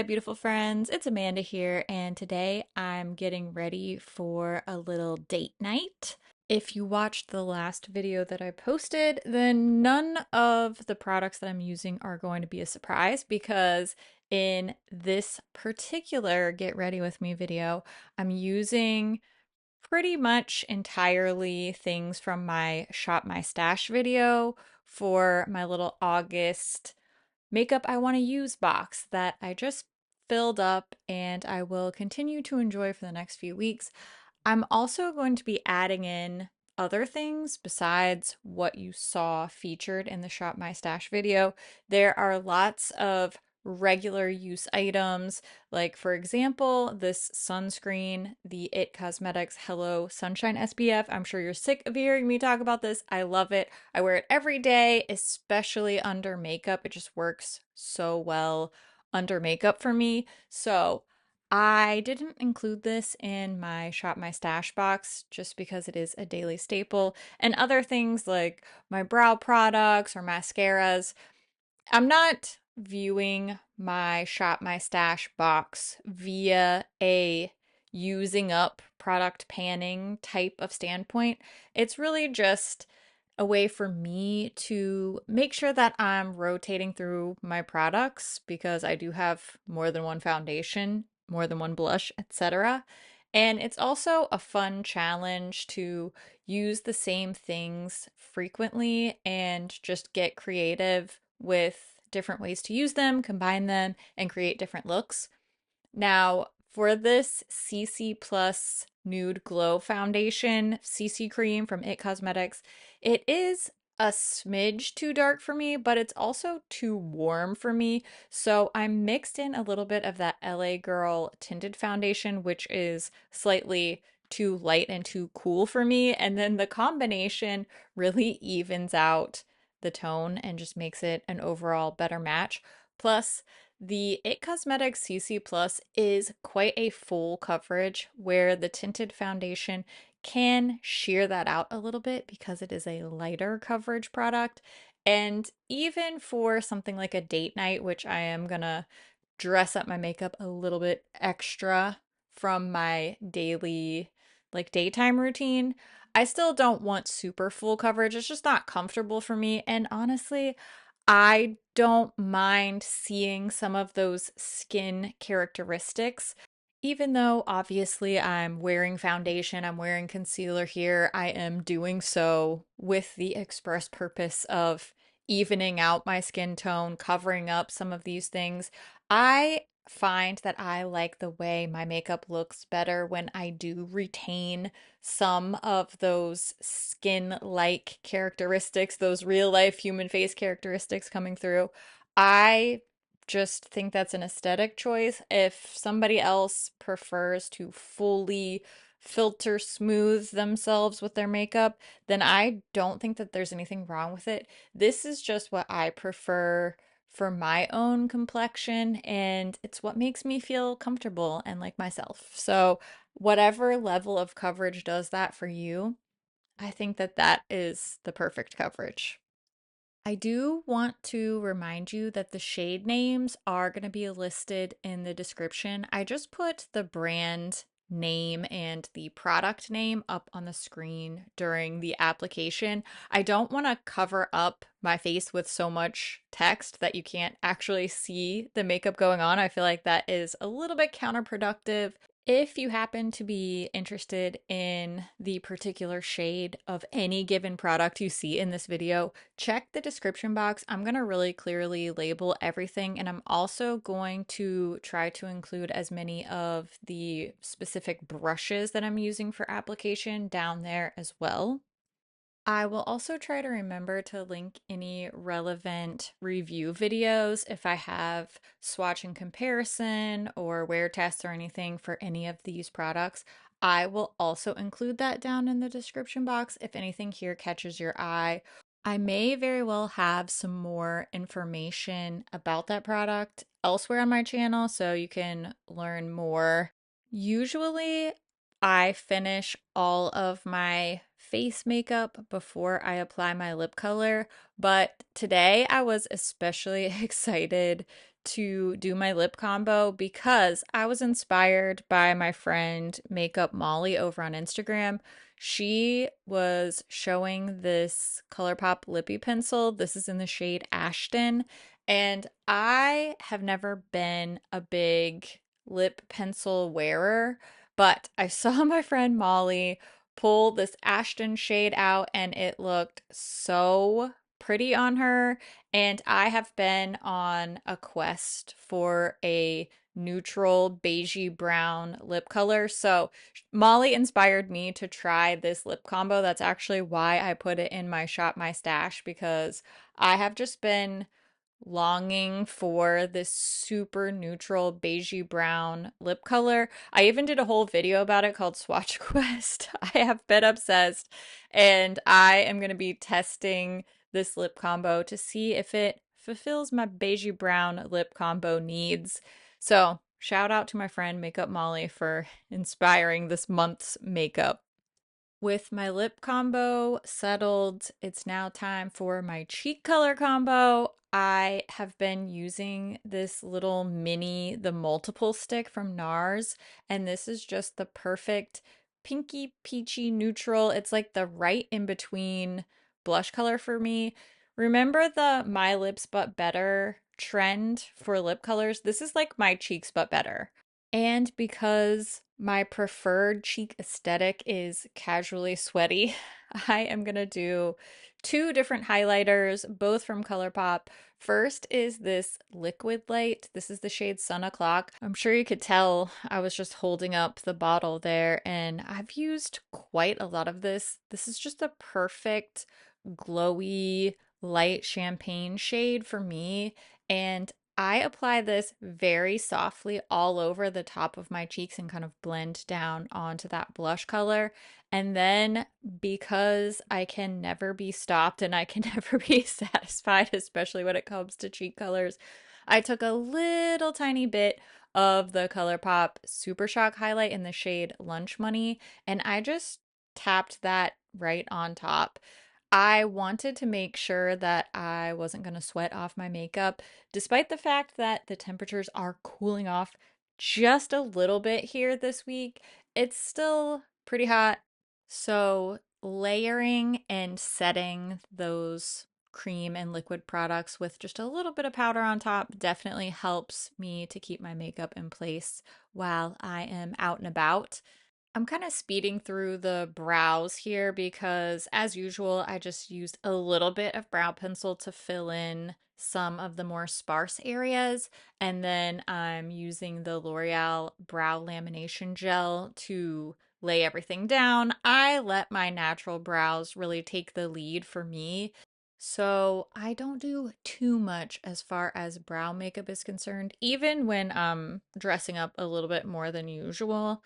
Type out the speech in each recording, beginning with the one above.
beautiful friends. It's Amanda here, and today I'm getting ready for a little date night. If you watched the last video that I posted, then none of the products that I'm using are going to be a surprise because in this particular Get Ready With Me video, I'm using pretty much entirely things from my Shop My Stash video for my little August makeup I want to use box that I just filled up and I will continue to enjoy for the next few weeks. I'm also going to be adding in other things besides what you saw featured in the Shop My Stash video. There are lots of regular use items, like for example, this sunscreen, the IT Cosmetics Hello Sunshine SPF. I'm sure you're sick of hearing me talk about this. I love it. I wear it every day, especially under makeup. It just works so well under makeup for me. So I didn't include this in my Shop My Stash box just because it is a daily staple. And other things like my brow products or mascaras, I'm not viewing my Shop My Stash box via a using up product panning type of standpoint. It's really just a way for me to make sure that I'm rotating through my products because I do have more than one foundation, more than one blush, etc. And it's also a fun challenge to use the same things frequently and just get creative with different ways to use them, combine them, and create different looks. Now, for this CC Plus Nude Glow Foundation CC cream from IT Cosmetics, it is a smidge too dark for me, but it's also too warm for me. So I mixed in a little bit of that LA Girl tinted foundation, which is slightly too light and too cool for me. And then the combination really evens out the tone and just makes it an overall better match. Plus, the IT Cosmetics CC Plus is quite a full coverage where the tinted foundation can sheer that out a little bit because it is a lighter coverage product. And even for something like a date night, which I am gonna dress up my makeup a little bit extra from my daily, like daytime routine, I still don't want super full coverage. It's just not comfortable for me. And honestly, I don't mind seeing some of those skin characteristics. Even though obviously I'm wearing foundation, I'm wearing concealer here, I am doing so with the express purpose of evening out my skin tone, covering up some of these things. I find that I like the way my makeup looks better when I do retain some of those skin-like characteristics, those real-life human face characteristics coming through. I just think that's an aesthetic choice. If somebody else prefers to fully filter smooth themselves with their makeup, then I don't think that there's anything wrong with it. This is just what I prefer for my own complexion, and it's what makes me feel comfortable and like myself. So, whatever level of coverage does that for you, I think that that is the perfect coverage. I do want to remind you that the shade names are going to be listed in the description. I just put the brand name and the product name up on the screen during the application. I don't want to cover up my face with so much text that you can't actually see the makeup going on. I feel like that is a little bit counterproductive. If you happen to be interested in the particular shade of any given product you see in this video, check the description box. I'm going to really clearly label everything, and I'm also going to try to include as many of the specific brushes that I'm using for application down there as well. I will also try to remember to link any relevant review videos if I have swatch and comparison or wear tests or anything for any of these products. I will also include that down in the description box if anything here catches your eye. I may very well have some more information about that product elsewhere on my channel so you can learn more. Usually, I finish all of my face makeup before I apply my lip color, but today I was especially excited to do my lip combo because I was inspired by my friend Makeup Molly over on Instagram. She was showing this ColourPop lippy pencil. This is in the shade Ashton. And I have never been a big lip pencil wearer, but I saw my friend Molly pull this Ashton shade out and it looked so pretty on her. And I have been on a quest for a neutral beigey brown lip color. So Molly inspired me to try this lip combo. That's actually why I put it in my Shop My Stash because I have just been longing for this super neutral beigey brown lip color. I even did a whole video about it called Swatch Quest. I have been obsessed and I am going to be testing this lip combo to see if it fulfills my beigey brown lip combo needs. So, shout out to my friend Makeup Molly for inspiring this month's makeup. With my lip combo settled, it's now time for my cheek color combo. I have been using this little mini, the multiple stick from NARS, and this is just the perfect pinky peachy neutral. It's like the right in between blush color for me. Remember the My Lips But Better trend for lip colors? This is like my cheeks but better. And because my preferred cheek aesthetic is casually sweaty, I am gonna do two different highlighters, both from ColourPop. First is this liquid light. This is the shade Sun O'Clock. I'm sure you could tell I was just holding up the bottle there, and I've used quite a lot of this. This is just the perfect glowy light champagne shade for me, and I apply this very softly all over the top of my cheeks and kind of blend down onto that blush color. And then because I can never be stopped and I can never be satisfied, especially when it comes to cheek colors, I took a little tiny bit of the ColourPop Super Shock highlight in the shade Lunch Money and I just tapped that right on top. I wanted to make sure that I wasn't going to sweat off my makeup, despite the fact that the temperatures are cooling off just a little bit here this week. It's still pretty hot. So, layering and setting those cream and liquid products with just a little bit of powder on top definitely helps me to keep my makeup in place while I am out and about. I'm kind of speeding through the brows here because, as usual, I just used a little bit of brow pencil to fill in some of the more sparse areas. And then I'm using the L'Oreal Brow Lamination Gel to lay everything down. I let my natural brows really take the lead for me. So I don't do too much as far as brow makeup is concerned, even when I'm dressing up a little bit more than usual.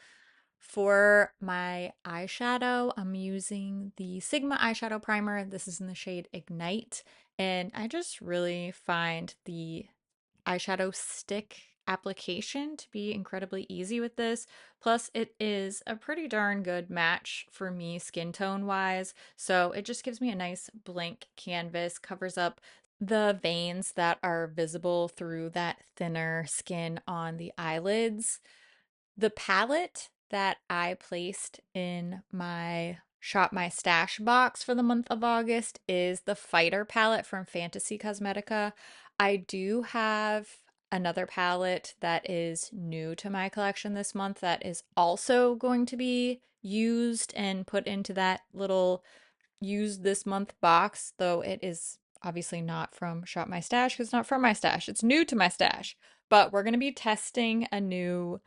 For my eyeshadow, I'm using the Sigma eyeshadow primer. This is in the shade Ignite, and I just really find the eyeshadow stick application to be incredibly easy with this. Plus, it is a pretty darn good match for me skin tone wise, so it just gives me a nice blank canvas, covers up the veins that are visible through that thinner skin on the eyelids. The palette that I placed in my Shop My Stash box for the month of August is the Fighter palette from Fantasy Cosmetica. I do have another palette that is new to my collection this month that is also going to be used and put into that little used this month box, though it is obviously not from Shop My Stash because it's not from my stash. It's new to my stash. But we're going to be testing a new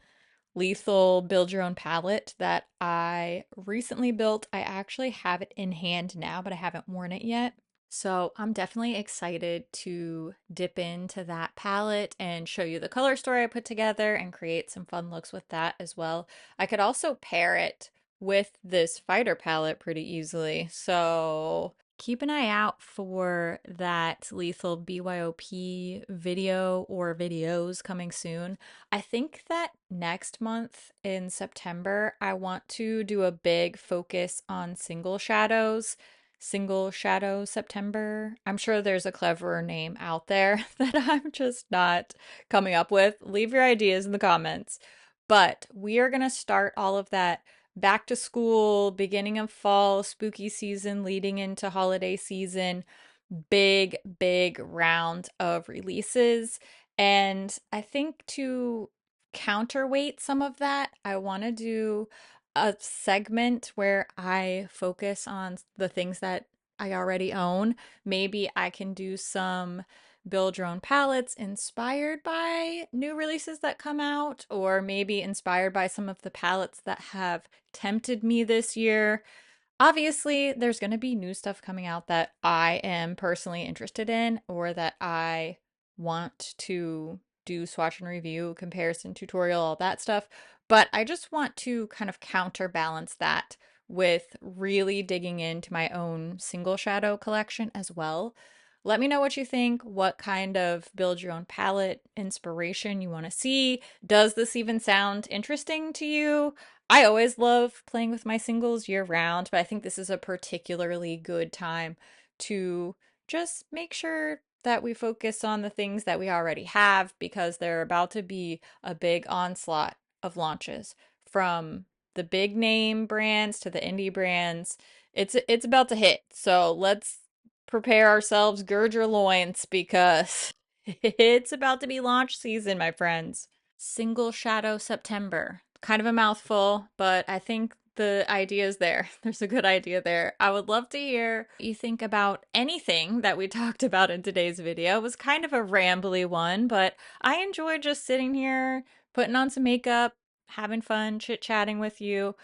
lethal build your own palette that I recently built. I actually have it in hand now, but I haven't worn it yet. So I'm definitely excited to dip into that palette and show you the color story I put together and create some fun looks with that as well. I could also pair it with this fighter palette pretty easily. So keep an eye out for that lethal BYOP video or videos coming soon. I think that next month in September, I want to do a big focus on single shadows Single Shadow September. I'm sure there's a cleverer name out there that I'm just not coming up with. Leave your ideas in the comments. But we are going to start all of that back to school, beginning of fall, spooky season, leading into holiday season, big round of releases. And I think to counterweight some of that, I want to do a segment where I focus on the things that I already own. Maybe I can do some build your own palettes inspired by new releases that come out, or maybe inspired by some of the palettes that have tempted me this year. Obviously, there's going to be new stuff coming out that I am personally interested in or that I want to do swatch and review, comparison tutorial, all that stuff. But I just want to kind of counterbalance that with really digging into my own single shadow collection as well. Let me know what you think, what kind of build your own palette inspiration you want to see. Does this even sound interesting to you? I always love playing with my singles year round, but I think this is a particularly good time to just make sure that we focus on the things that we already have because they're about to be a big onslaught of launches from the big name brands to the indie brands. It's about to hit. So let's prepare ourselves, gird your loins because it's about to be launch season, my friends. Single Shadow September. Kind of a mouthful, but I think the idea is there. There's a good idea there. I would love to hear what you think about anything that we talked about in today's video. It was kind of a rambly one, but I enjoyed just sitting here, putting on some makeup, having fun, chit-chatting with you.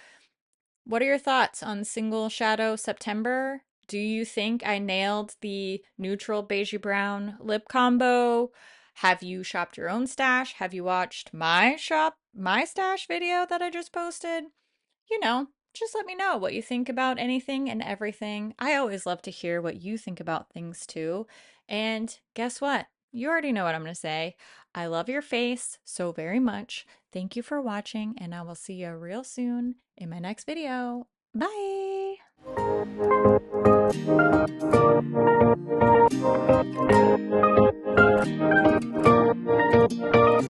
What are your thoughts on Single Shadow September? Do you think I nailed the neutral beigey brown lip combo? Have you shopped your own stash? Have you watched my stash video that I just posted? You know, just let me know what you think about anything and everything. I always love to hear what you think about things too. And guess what? You already know what I'm going to say. I love your face so very much. Thank you for watching, and I will see you real soon in my next video. Bye!